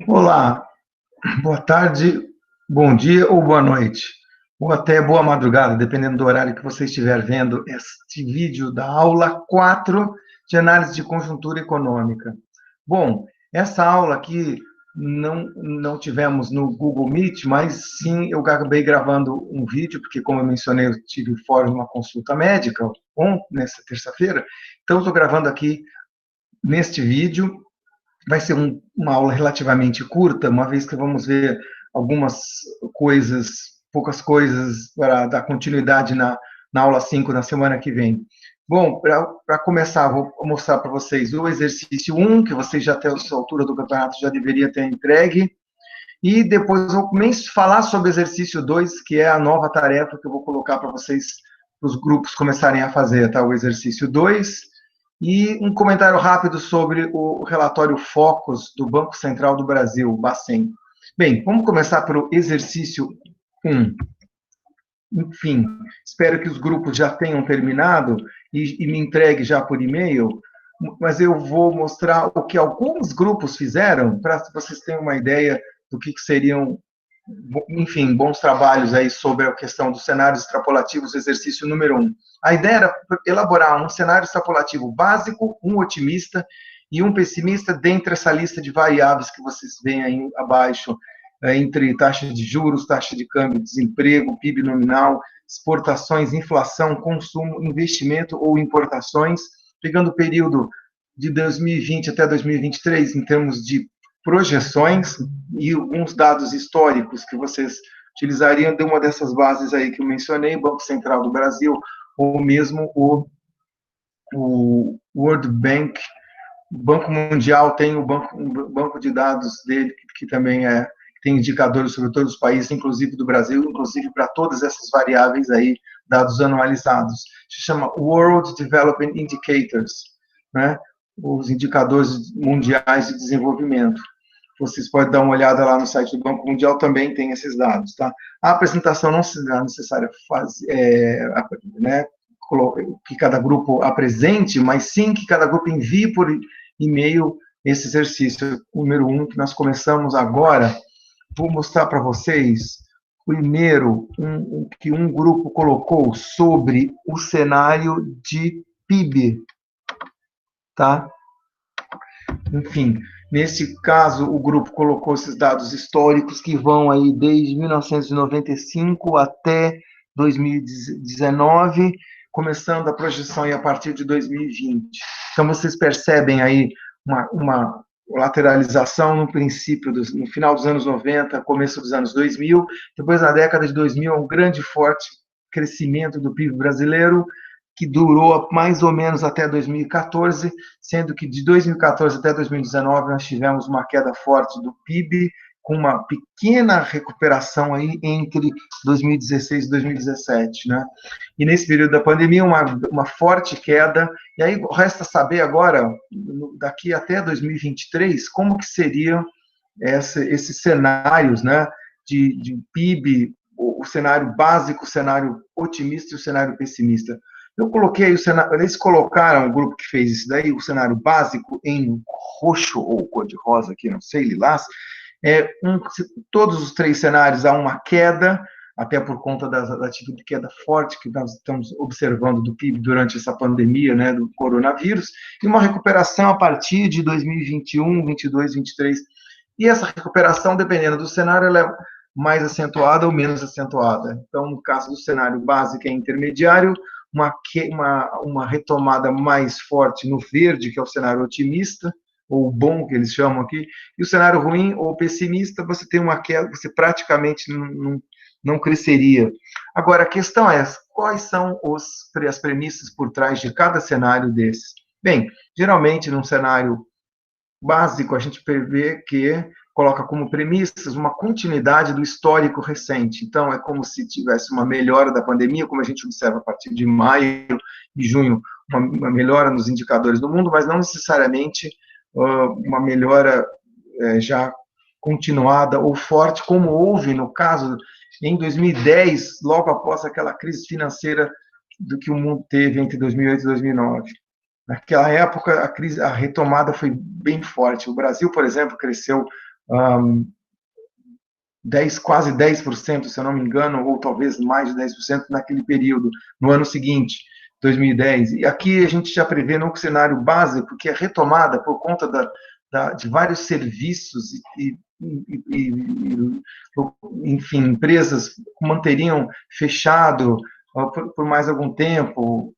Olá, boa tarde, bom dia ou boa noite, ou até boa madrugada, dependendo do horário que você estiver vendo este vídeo da aula 4 de análise de conjuntura econômica. Bom, essa aula aqui não tivemos no Google Meet, mas sim eu acabei gravando um vídeo, porque como eu mencionei, eu tive fora de uma consulta médica nessa terça-feira, então estou gravando aqui neste vídeo. Vai ser uma aula relativamente curta, uma vez que vamos ver algumas coisas, poucas coisas, para dar continuidade na aula 5 na semana que vem. Bom, para começar, vou mostrar para vocês o exercício 1, que vocês já até a altura do campeonato já deveria ter entregue, e depois vou falar sobre o exercício 2, que é a nova tarefa que eu vou colocar para vocês, para os grupos começarem a fazer, tá? O exercício 2, e um comentário rápido sobre o relatório Focus do Banco Central do Brasil, Bacen. Bem, vamos começar pelo exercício 1. Enfim, espero que os grupos já tenham terminado e me entregue já por e-mail, mas eu vou mostrar o que alguns grupos fizeram, para vocês terem uma ideia do que seriam, enfim, bons trabalhos aí sobre a questão dos cenários extrapolativos, exercício número 1. A ideia era elaborar um cenário extrapolativo básico, um otimista e um pessimista dentre essa lista de variáveis que vocês veem aí abaixo, entre taxa de juros, taxa de câmbio, desemprego, PIB nominal, exportações, inflação, consumo, investimento ou importações, pegando o período de 2020 até 2023 em termos de projeções e alguns dados históricos que vocês utilizariam de uma dessas bases aí que eu mencionei, Banco Central do Brasil, ou mesmo o World Bank, o Banco Mundial tem um banco de dados dele, que também tem indicadores sobre todos os países, inclusive do Brasil, inclusive para todas essas variáveis aí, dados anualizados. Se chama World Development Indicators, né? Os indicadores mundiais de desenvolvimento. Vocês podem dar uma olhada lá no site do Banco Mundial, também tem esses dados, tá? A apresentação não será necessária né, que cada grupo apresente, mas sim que cada grupo envie por e-mail esse exercício número 1, que nós começamos agora. Vou mostrar para vocês primeiro que um grupo colocou sobre o cenário de PIB, tá? Enfim, nesse caso, o grupo colocou esses dados históricos que vão aí desde 1995 até 2019, começando a projeção aí a partir de 2020. Então, vocês percebem aí uma lateralização no princípio, no final dos anos 90, começo dos anos 2000, depois na década de 2000, um grande forte crescimento do PIB brasileiro, que durou mais ou menos até 2014, sendo que de 2014 até 2019 nós tivemos uma queda forte do PIB, com uma pequena recuperação aí entre 2016 e 2017, né? E nesse período da pandemia, uma forte queda, e aí resta saber agora, daqui até 2023, como que seriam esses cenários, né, de PIB, o cenário básico, o cenário otimista e o cenário pessimista. Eu coloquei o cenário, eles colocaram, o grupo que fez isso daí, o cenário básico em roxo ou cor de rosa aqui, não sei, lilás. Todos os três cenários há uma queda, até por conta da tipo de queda forte que nós estamos observando do PIB durante essa pandemia, né, do coronavírus, e uma recuperação a partir de 2021, 22, 23. E essa recuperação, dependendo do cenário, ela é mais acentuada ou menos acentuada. Então, no caso do cenário básico e intermediário, uma retomada mais forte no verde, que é o cenário otimista, ou bom, que eles chamam aqui, e o cenário ruim ou pessimista, você tem uma queda, você praticamente não cresceria. Agora, a questão é, quais são as premissas por trás de cada cenário desses? Bem, geralmente, num cenário básico, a gente prevê que coloca como premissas uma continuidade do histórico recente. Então, é como se tivesse uma melhora da pandemia, como a gente observa a partir de maio e junho, uma melhora nos indicadores do mundo, mas não necessariamente uma melhora já continuada ou forte, como houve no caso em 2010, logo após aquela crise financeira do que o mundo teve entre 2008 e 2009. Naquela época, a retomada foi bem forte. O Brasil, por exemplo, cresceu quase 10%, se eu não me engano, ou talvez mais de 10% naquele período, no ano seguinte, 2010. E aqui a gente já prevê no cenário básico que a retomada, por conta de vários serviços enfim, empresas manteriam fechado por mais algum tempo,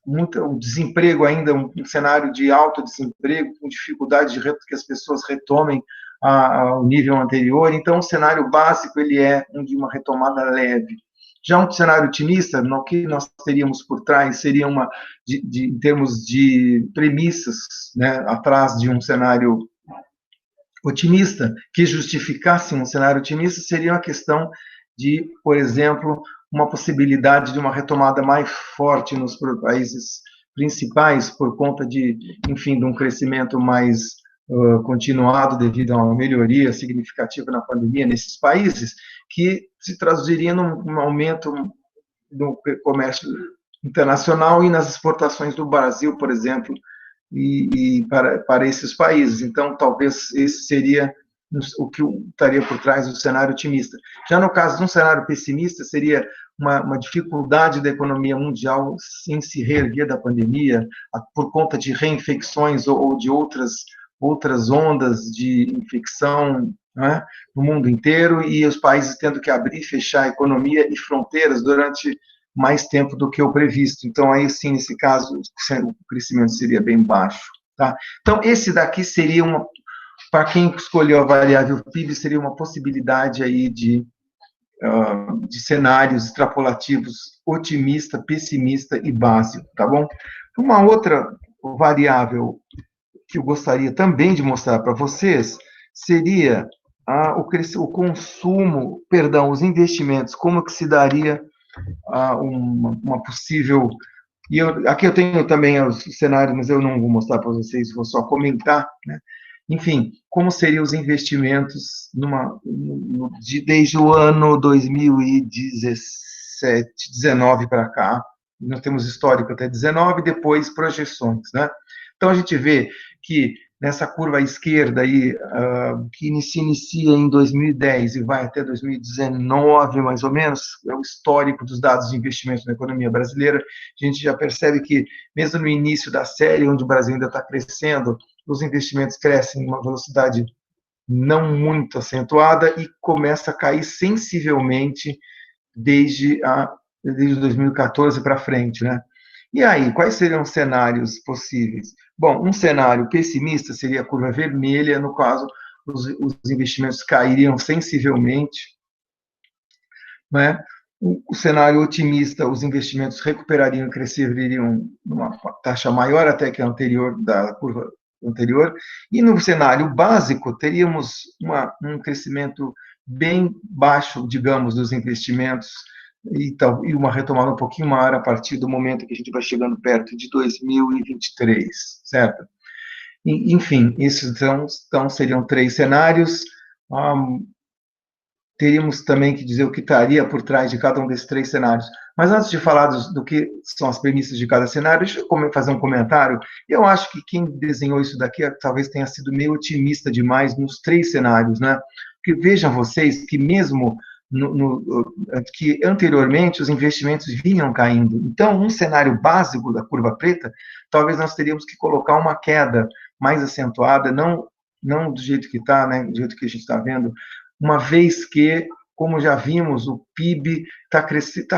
o desemprego ainda, um cenário de alto desemprego, com dificuldade de que as pessoas retomem ao nível anterior. Então, o cenário básico ele é de uma retomada leve. Já um cenário otimista, o que nós teríamos por trás seria em termos de premissas, né, atrás de um cenário otimista, que justificasse um cenário otimista, seria uma questão de, por exemplo, uma possibilidade de uma retomada mais forte nos países principais, por conta enfim, de um crescimento mais continuado devido a uma melhoria significativa na pandemia nesses países, que se traduziria num aumento do comércio internacional e nas exportações do Brasil, por exemplo, e para esses países. Então, talvez esse seria o que estaria por trás do cenário otimista. Já no caso de um cenário pessimista, seria uma dificuldade da economia mundial em se reerguer da pandemia, por conta de reinfecções ou de outras ondas de infecção, né, no mundo inteiro, e os países tendo que abrir e fechar a economia e fronteiras durante mais tempo do que o previsto. Então, aí sim, nesse caso, o crescimento seria bem baixo. Tá? Então, esse daqui seria para quem escolheu a variável PIB, seria uma possibilidade aí de cenários extrapolativos otimista, pessimista e básico, tá bom? Uma outra variável que eu gostaria também de mostrar para vocês seria o consumo, perdão, os investimentos, como que se daria uma possível... aqui eu tenho também os cenários, mas eu não vou mostrar para vocês, vou só comentar, né? Enfim, como seriam os investimentos desde o ano 2017, 19 para cá. Nós temos histórico até 19, depois projeções, né? Então, a gente vê que nessa curva à esquerda aí, que se inicia em 2010 e vai até 2019, mais ou menos, é o histórico dos dados de investimento na economia brasileira, a gente já percebe que, mesmo no início da série, onde o Brasil ainda está crescendo, os investimentos crescem em uma velocidade não muito acentuada e começa a cair sensivelmente desde 2014 para frente, né? E aí, quais seriam os cenários possíveis? Bom, um cenário pessimista seria a curva vermelha, no caso, os investimentos cairiam sensivelmente, né? O cenário otimista, os investimentos recuperariam e cresceriam numa taxa maior até que a anterior, da curva anterior, e no cenário básico, teríamos um crescimento bem baixo, digamos, dos investimentos, e uma retomada um pouquinho maior a partir do momento que a gente vai chegando perto de 2023, certo? Enfim, esses então seriam 3 cenários. Teríamos também que dizer o que estaria por trás de cada um desses 3 cenários. Mas antes de falar do que são as premissas de cada cenário, deixa eu fazer um comentário. Eu acho que quem desenhou isso daqui talvez tenha sido meio otimista demais nos 3 cenários, né? Porque vejam vocês que mesmo que anteriormente os investimentos vinham caindo. Então, um cenário básico da curva preta, talvez nós teríamos que colocar uma queda mais acentuada, não do jeito que está, né, do jeito que a gente está vendo, uma vez que, como já vimos, o PIB está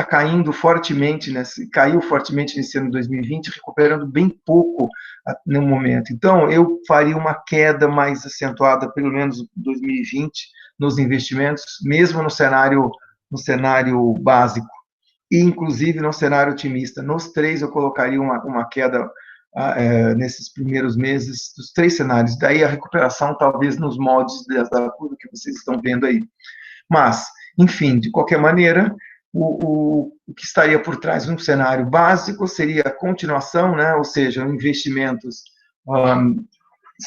caindo fortemente, caiu fortemente nesse ano de 2020, recuperando bem pouco no momento. Então, eu faria uma queda mais acentuada, pelo menos em 2020, nos investimentos, mesmo no cenário básico, e inclusive no cenário otimista. Nos 3, eu colocaria uma queda nesses primeiros meses, dos 3 cenários. Daí a recuperação, talvez, nos moldes da curva que vocês estão vendo aí. Mas, enfim, de qualquer maneira, o que estaria por trás de um cenário básico seria a continuação, né? Ou seja, investimentos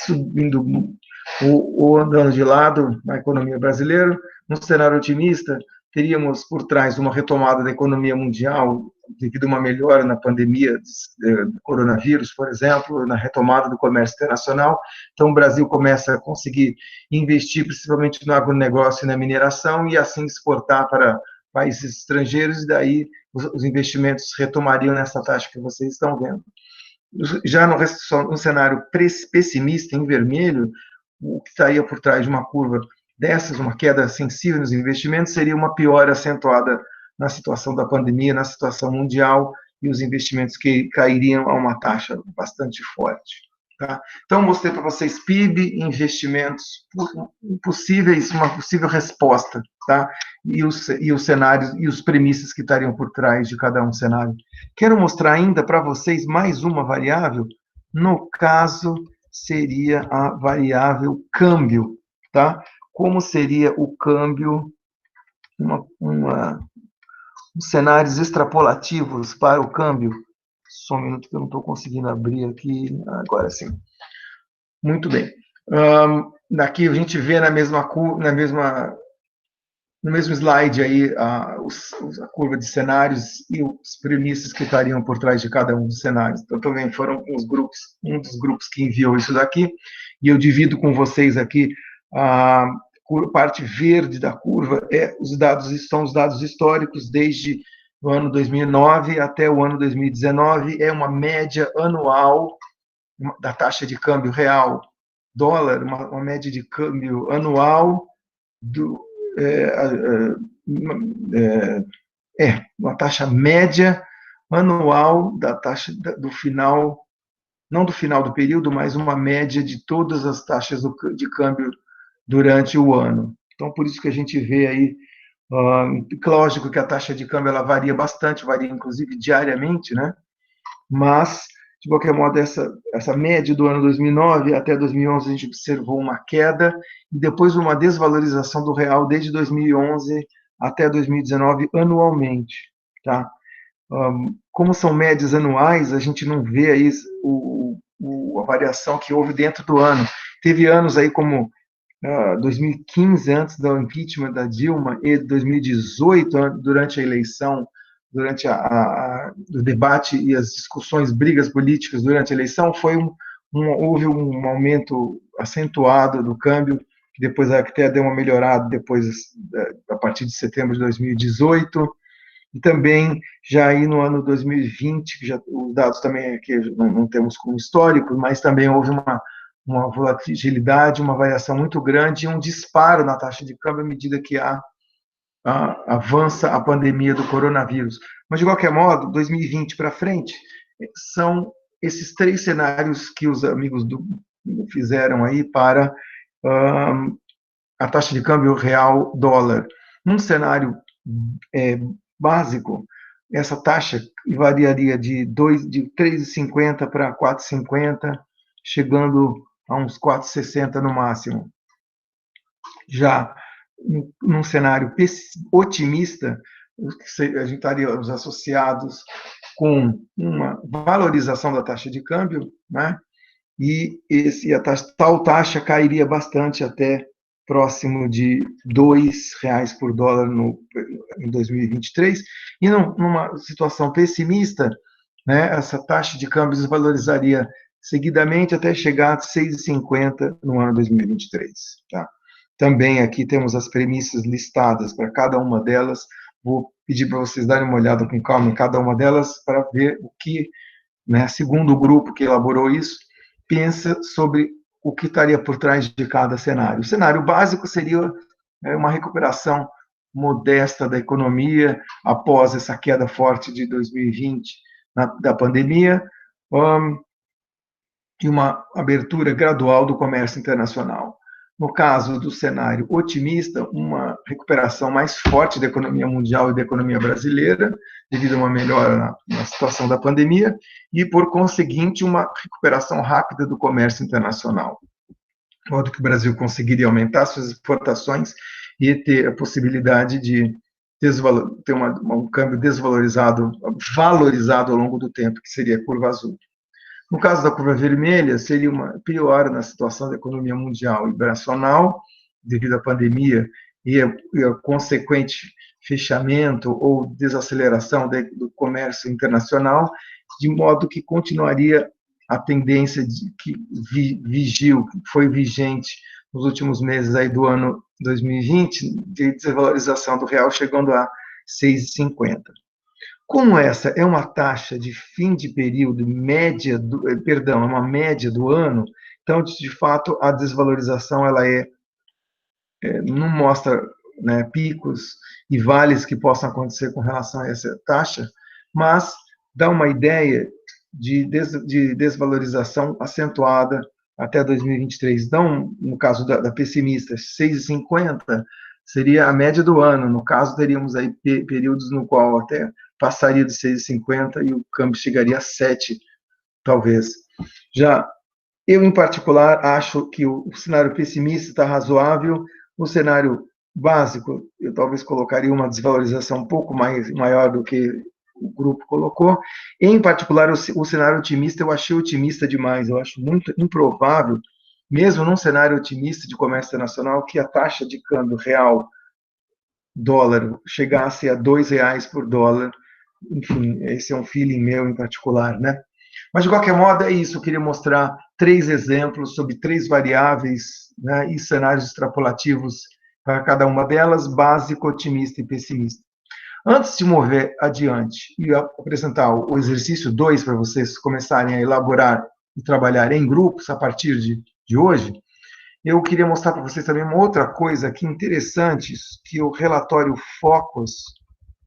subindo ou andando de lado na economia brasileira. No cenário otimista, teríamos por trás uma retomada da economia mundial, devido a uma melhora na pandemia do coronavírus, por exemplo, na retomada do comércio internacional. Então, o Brasil começa a conseguir investir principalmente no agronegócio e na mineração e assim exportar para países estrangeiros, e daí os investimentos retomariam nessa taxa que vocês estão vendo. Já no cenário pessimista, em vermelho, o que estaria por trás de uma curva dessas, uma queda sensível nos investimentos, seria uma piora acentuada na situação da pandemia, na situação mundial, e os investimentos que cairiam a uma taxa bastante forte. Tá? Então, mostrei para vocês PIB, investimentos possíveis, uma possível resposta, tá? E os cenários e os premissas que estariam por trás de cada um cenário. Quero mostrar ainda para vocês mais uma variável, no caso, seria a variável câmbio, tá? Como seria o câmbio, cenários extrapolativos para o câmbio. Só um minuto que eu não estou conseguindo abrir aqui. Agora sim. Muito bem. Daqui a gente vê no mesmo slide aí a curva de cenários e os premissas que estariam por trás de cada um dos cenários. Então, também foram um dos grupos que enviou isso daqui, e eu divido com vocês aqui a parte verde da curva, são os dados históricos desde o ano 2009 até o ano 2019, é uma média anual da taxa de câmbio real dólar, uma média de câmbio anual uma taxa média anual da taxa do final, não do final do período, mas uma média de todas as taxas de câmbio durante o ano. Então, por isso que a gente vê aí, lógico que a taxa de câmbio ela varia bastante, varia inclusive diariamente, né? Mas, de qualquer modo, essa média do ano 2009 até 2011 a gente observou uma queda e depois uma desvalorização do real desde 2011 até 2019 anualmente, tá? Como são médias anuais, a gente não vê aí a variação que houve dentro do ano. Teve anos aí como 2015, antes do impeachment da Dilma, e 2018, durante a eleição, durante o debate e as discussões, brigas políticas durante a eleição, houve um aumento acentuado do câmbio, que depois até deu uma melhorada depois, a partir de setembro de 2018, e também já aí no ano 2020, que os dados também aqui não temos como históricos, mas também houve uma volatilidade, uma variação muito grande e um disparo na taxa de câmbio à medida que avança a pandemia do coronavírus. Mas, de qualquer modo, 2020 para frente, são esses três cenários que os amigos fizeram aí para a taxa de câmbio real dólar. Num cenário básico, essa taxa variaria de 3,50 para 4,50, chegando a uns 4,60 no máximo. Já num cenário otimista, a gente estaria associados com uma valorização da taxa de câmbio, né? E tal taxa cairia bastante até próximo de R$2 por dólar em 2023. E numa situação pessimista, né, essa taxa de câmbio desvalorizaria seguidamente até chegar a 6,50 no ano 2023. Tá? Também aqui temos as premissas listadas para cada uma delas. Vou pedir para vocês darem uma olhada com calma em cada uma delas para ver o que, né, segundo o grupo que elaborou isso, pensa sobre o que estaria por trás de cada cenário. O cenário básico seria uma recuperação modesta da economia após essa queda forte de 2020 da pandemia, e uma abertura gradual do comércio internacional. No caso do cenário otimista, uma recuperação mais forte da economia mundial e da economia brasileira, devido a uma melhora na situação da pandemia, e, por conseguinte, uma recuperação rápida do comércio internacional. De modo que o Brasil conseguiria aumentar suas exportações e ter a possibilidade de ter um câmbio valorizado ao longo do tempo, que seria a curva azul. No caso da curva vermelha, seria uma piora na situação da economia mundial e nacional, devido à pandemia e a consequente fechamento ou desaceleração do comércio internacional, de modo que continuaria a tendência que foi vigente nos últimos meses aí do ano 2020, de desvalorização do real, chegando a 6,50. Como essa é uma taxa de fim de período, uma média do ano, então, de fato, a desvalorização ela não mostra, né, picos e vales que possam acontecer com relação a essa taxa, mas dá uma ideia de desvalorização acentuada até 2023. Então, no caso da pessimista, 6,50 seria a média do ano. No caso, teríamos aí períodos no qual até passaria de 6,50 e o câmbio chegaria a 7, talvez. Já eu, em particular, acho que o cenário pessimista está razoável. O cenário básico, eu talvez colocaria uma desvalorização um pouco maior do que o grupo colocou. Em particular, o cenário otimista, eu achei otimista demais. Eu acho muito improvável, mesmo num cenário otimista de comércio internacional, que a taxa de câmbio real dólar chegasse a R$ 2 por dólar. Enfim, esse é um feeling meu em particular, né? Mas, de qualquer modo, é isso. Eu queria mostrar 3 exemplos sobre 3 variáveis, né, e cenários extrapolativos para cada uma delas, básico, otimista e pessimista. Antes de mover adiante e apresentar o exercício 2 para vocês começarem a elaborar e trabalhar em grupos a partir de hoje, eu queria mostrar para vocês também uma outra coisa aqui interessante, que o relatório Focus,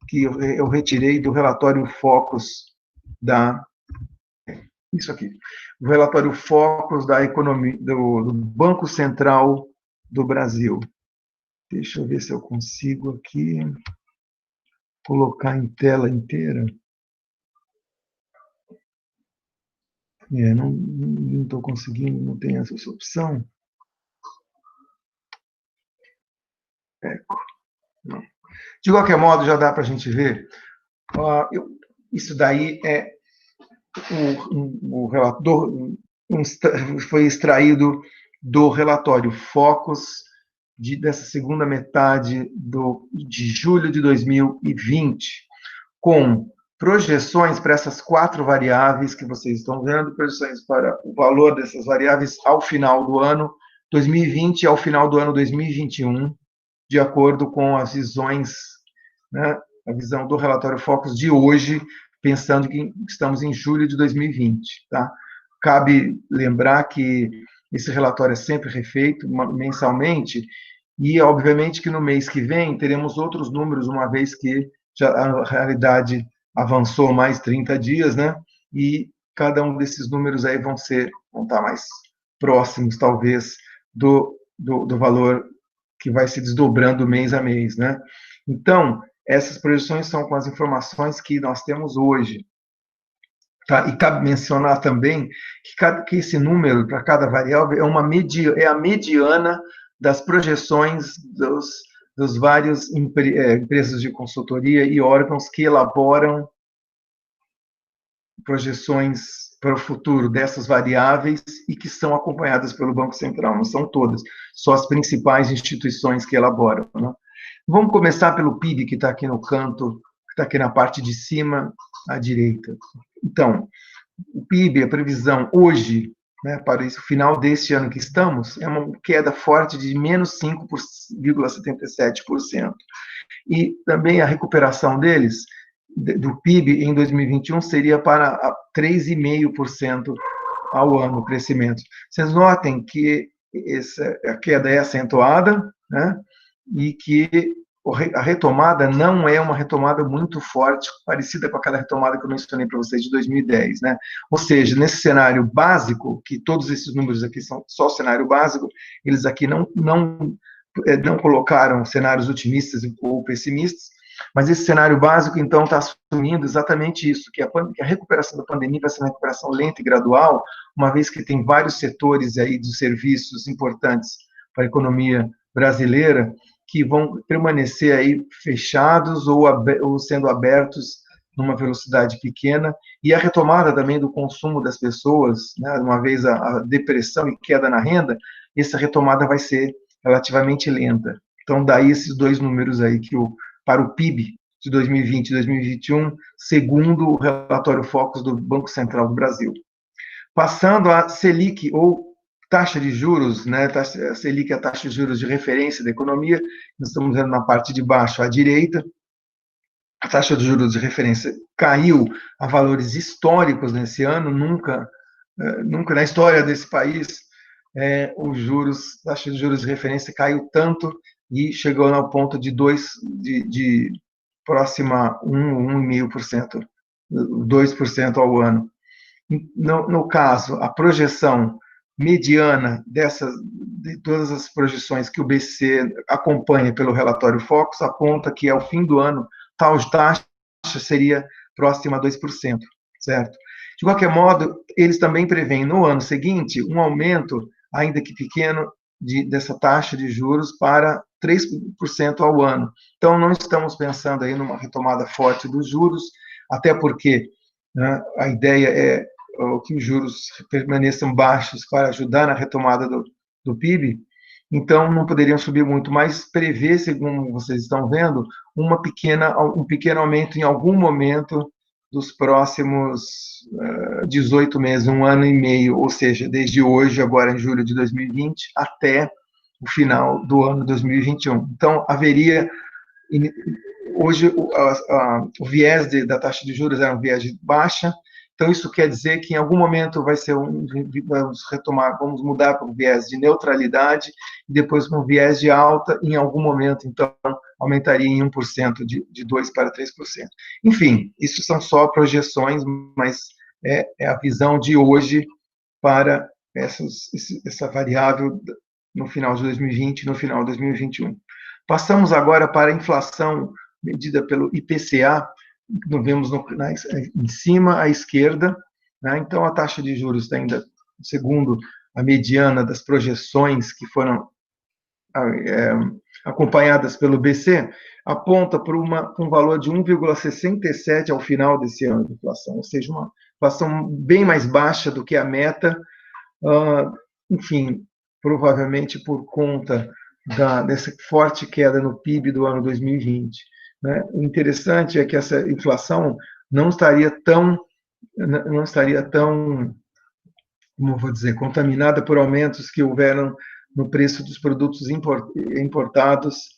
que eu retirei do relatório Focus isso aqui, o relatório Focus da economia do Banco Central do Brasil. Deixa eu ver se eu consigo aqui colocar em tela inteira. Não estou conseguindo, não tem essa opção. Não. De qualquer modo, já dá para a gente ver. Isso daí é o relator foi extraído do relatório Focus dessa segunda metade de julho de 2020, com projeções para essas 4 variáveis que vocês estão vendo, projeções para o valor dessas variáveis ao final do ano 2020 e ao final do ano 2021, de acordo com as visões, né, a visão do relatório Focus de hoje, pensando que estamos em julho de 2020. Tá? Cabe lembrar que esse relatório é sempre refeito mensalmente e, obviamente, que no mês que vem teremos outros números, uma vez que já a realidade avançou mais 30 dias, né? E cada um desses números aí vão estar mais próximos, talvez, do valor que vai se desdobrando mês a mês, né? Então, essas projeções são com as informações que nós temos hoje. Tá? E cabe mencionar também que esse número para cada variável é a mediana das projeções dos vários empresas de consultoria e órgãos que elaboram projeções para o futuro dessas variáveis e que são acompanhadas pelo Banco Central. Não são todas, só as principais instituições que elaboram. Né? Vamos começar pelo PIB, que está aqui no canto, que está aqui na parte de cima, à direita. Então, o PIB, a previsão hoje, né, para o final deste ano que estamos, é uma queda forte de menos 5,77%. E também a recuperação deles, do PIB em 2021, seria para 3,5% ao ano, o crescimento. Vocês notem que a queda é acentuada, né, e que a retomada não é uma retomada muito forte, parecida com aquela retomada que eu mencionei para vocês de 2010, né? Ou seja, nesse cenário básico, que todos esses números aqui são só o cenário básico, eles aqui não colocaram cenários otimistas ou pessimistas, mas esse cenário básico, então, está assumindo exatamente isso, que a recuperação da pandemia vai ser uma recuperação lenta e gradual, uma vez que tem vários setores aí de serviços importantes para a economia brasileira, que vão permanecer aí fechados ou sendo abertos numa velocidade pequena, e a retomada também do consumo das pessoas, né, uma vez a depressão e queda na renda, essa retomada vai ser relativamente lenta. Então, daí esses 2 números aí que o para o PIB de 2020 e 2021, segundo o relatório Focus do Banco Central do Brasil. Passando a Selic, ou taxa de juros, né? A Selic é a taxa de juros de referência da economia, nós estamos vendo na parte de baixo à direita. A taxa de juros de referência caiu a valores históricos nesse ano, nunca na história desse país a taxa de juros de referência caiu tanto e chegou ao ponto de próxima a 1,5%, 2% ao ano. No caso, a projeção mediana de todas as projeções que o BC acompanha pelo relatório Focus aponta que ao fim do ano tal taxa seria próxima a 2%, certo? De qualquer modo, eles também preveem no ano seguinte um aumento, ainda que pequeno, dessa taxa de juros para 3% ao ano. Então, não estamos pensando aí numa retomada forte dos juros, até porque, né, a ideia é que os juros permaneçam baixos para ajudar na retomada do PIB, então não poderiam subir muito, mas prevê, segundo vocês estão vendo, um pequeno aumento em algum momento dos próximos 18 meses, 1 ano e meio, ou seja, desde hoje, agora em julho de 2020, até o final do ano 2021. Então, haveria, hoje, o viés da taxa de juros era um viés de baixa, então isso quer dizer que em algum momento vamos mudar para um viés de neutralidade, e depois para um viés de alta, e em algum momento, então, aumentaria em 1%, de 2% para 3%. Enfim, isso são só projeções, mas é a visão de hoje para essa variável no final de 2020 e no final de 2021. Passamos agora para a inflação medida pelo IPCA, nós vemos em cima à esquerda, né? Então a taxa de juros está ainda, segundo a mediana das projeções que foram acompanhadas pelo BC, aponta para um valor de 1,67 ao final desse ano de inflação, ou seja, uma inflação bem mais baixa do que a meta, enfim, provavelmente por conta dessa forte queda no PIB do ano 2020. Né? O interessante é que essa inflação não estaria tão, como vou dizer, contaminada por aumentos que houveram no preço dos produtos importados,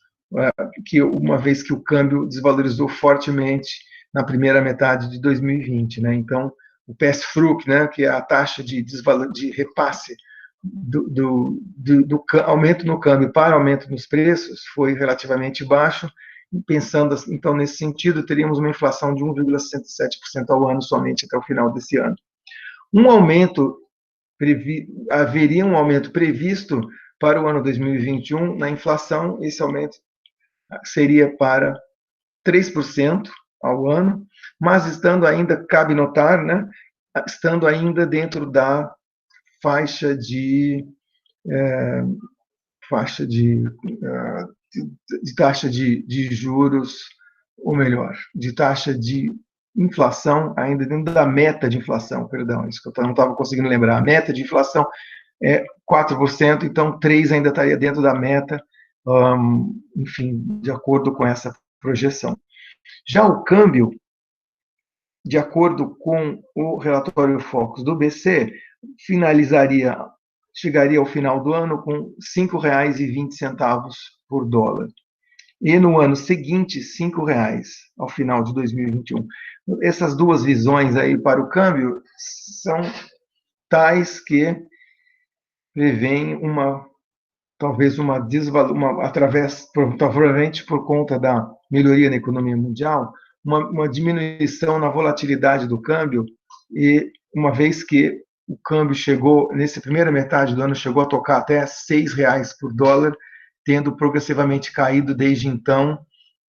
que uma vez que o câmbio desvalorizou fortemente na primeira metade de 2020. Né? Então, o pass-through, né, que é a taxa de repasse do aumento no câmbio para aumento nos preços, foi relativamente baixo. Pensando, então, nesse sentido, teríamos uma inflação de 1,67% ao ano somente até o final desse ano. Haveria um aumento previsto para o ano 2021 na inflação, esse aumento seria para 3% ao ano, mas estando ainda, cabe notar, né, estando ainda dentro da faixa de taxa de juros, ou melhor, de taxa de inflação, ainda dentro da meta de inflação, perdão, isso que eu não estava conseguindo lembrar. A meta de inflação é 4%, então 3% ainda estaria dentro da meta, enfim, de acordo com essa projeção. Já o câmbio, de acordo com o relatório Focus do BC, chegaria ao final do ano com R$ 5,20 por dólar. E no ano seguinte, R$ 5,00 ao final de 2021. Essas duas visões aí para o câmbio são tais que prevêem provavelmente por conta da melhoria na economia mundial, uma diminuição na volatilidade do câmbio, e uma vez que o câmbio chegou, nessa primeira metade do ano, chegou a tocar até R$ 6,00 por dólar, tendo progressivamente caído desde então,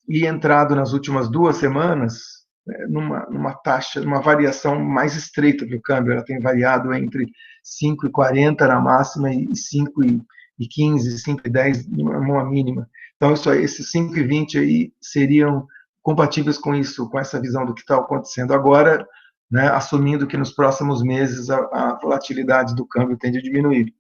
e entrado nas últimas 2 semanas numa variação mais estreita do câmbio. Ela tem variado entre 5,40 na máxima e 5,15, 5,10 numa mínima. Então, esses 5,20 aí seriam compatíveis com isso, com essa visão do que está acontecendo agora, né, assumindo que nos próximos meses a volatilidade do câmbio tende a diminuir.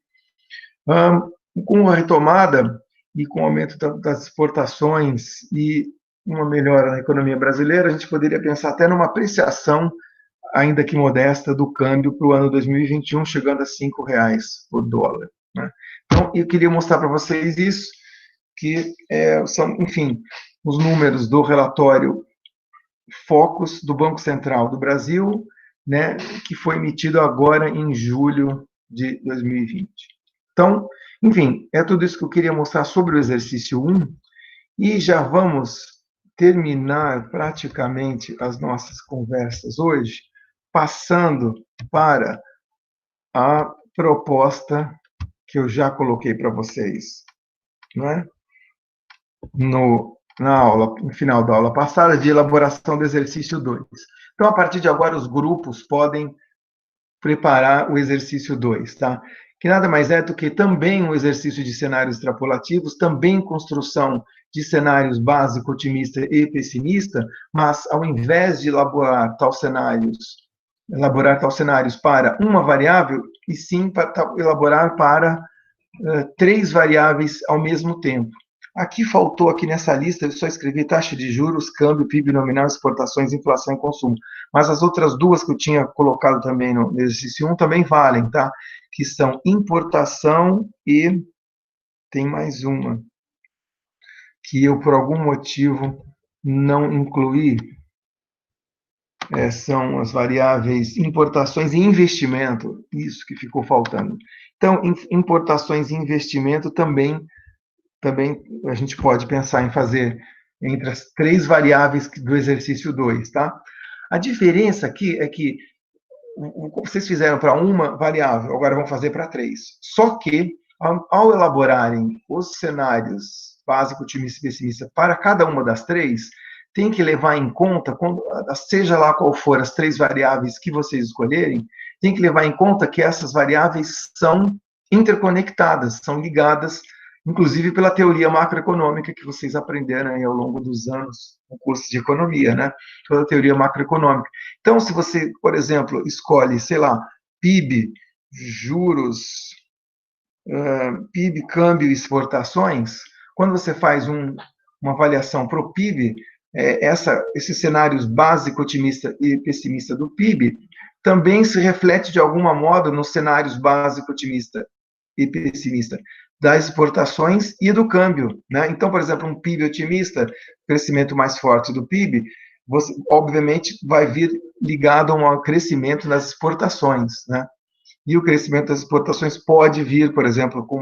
Com a retomada e com o aumento das exportações e uma melhora na economia brasileira, a gente poderia pensar até numa apreciação, ainda que modesta, do câmbio para o ano 2021, chegando a R$ 5 por dólar, né? Então, eu queria mostrar para vocês isso, que são, enfim, os números do relatório Focus do Banco Central do Brasil, né, que foi emitido agora em julho de 2020. Então, enfim, é tudo isso que eu queria mostrar sobre o exercício 1, e já vamos terminar praticamente as nossas conversas hoje, passando para a proposta que eu já coloquei para vocês, não é? Na aula, no final da aula passada, de elaboração do exercício 2. Então, a partir de agora, os grupos podem preparar o exercício 2, tá? Que nada mais é do que também um exercício de cenários extrapolativos, também construção de cenários básico, otimista e pessimista, mas ao invés de elaborar tal cenários para uma variável, e sim para elaborar para três variáveis ao mesmo tempo. Aqui faltou, aqui nessa lista, eu só escrevi taxa de juros, câmbio, PIB nominal, exportações, inflação e consumo. Mas as outras duas que eu tinha colocado também no exercício 1 também valem, tá? Que são importação e tem mais uma, que eu, por algum motivo, não incluí, são as variáveis importações e investimento, isso que ficou faltando. Então, importações e investimento também a gente pode pensar em fazer entre as três variáveis do exercício 2, tá? A diferença aqui é que vocês fizeram para uma variável, agora vão fazer para três. Só que, ao elaborarem os cenários básico, otimista e pessimista para cada uma das três, tem que levar em conta, seja lá qual for as três variáveis que vocês escolherem, tem que levar em conta que essas variáveis são interconectadas, são ligadas, inclusive pela teoria macroeconômica que vocês aprenderam aí ao longo dos anos no curso de economia, né? Toda a teoria macroeconômica. Então, se você, por exemplo, escolhe, sei lá, PIB, juros, PIB, câmbio e exportações, quando você faz uma avaliação para o PIB, esses cenários básico, otimista e pessimista do PIB, também se reflete de alguma modo nos cenários básico, otimista e pessimista das exportações e do câmbio, né? Então, por exemplo, um PIB otimista, crescimento mais forte do PIB, você, obviamente, vai vir ligado a um crescimento nas exportações, né? E o crescimento das exportações pode vir, por exemplo, com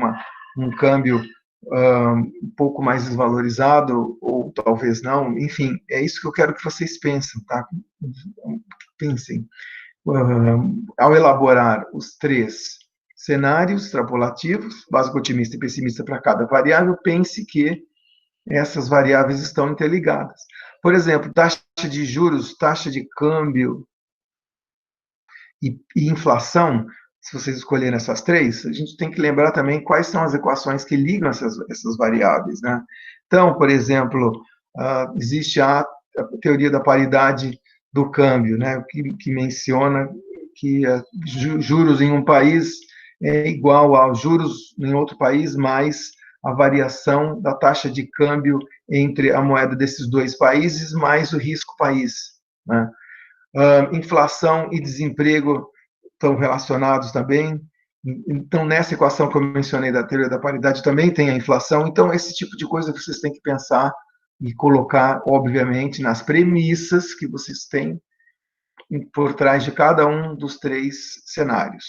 um câmbio um pouco mais desvalorizado, ou talvez não, enfim, é isso que eu quero que vocês pensem, tá? Pensem. Ao elaborar os três cenários extrapolativos, básico, otimista e pessimista para cada variável, pense que essas variáveis estão interligadas. Por exemplo, taxa de juros, taxa de câmbio e inflação, se vocês escolherem essas três, a gente tem que lembrar também quais são as equações que ligam essas variáveis, né? Então, por exemplo, existe a teoria da paridade do câmbio, né? Que menciona que juros em um país é igual aos juros em outro país, mais a variação da taxa de câmbio entre a moeda desses dois países, mais o risco país, né? Inflação e desemprego estão relacionados também. Então, nessa equação que eu mencionei da teoria da paridade, também tem a inflação. Então, esse tipo de coisa que vocês têm que pensar e colocar, obviamente, nas premissas que vocês têm por trás de cada um dos três cenários.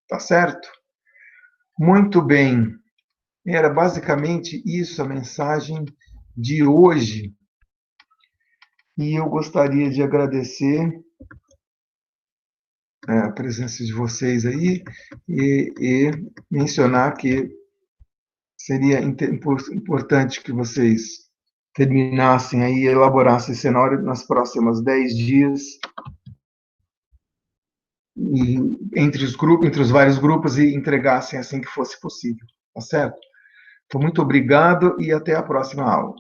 Tá certo? Muito bem. Era basicamente isso a mensagem de hoje. E eu gostaria de agradecer a presença de vocês aí e mencionar que seria importante que vocês terminassem aí, elaborassem esse cenário nas próximas 10 dias, e, entre os vários grupos, e entregassem assim que fosse possível, tá certo? Então, muito obrigado e até a próxima aula.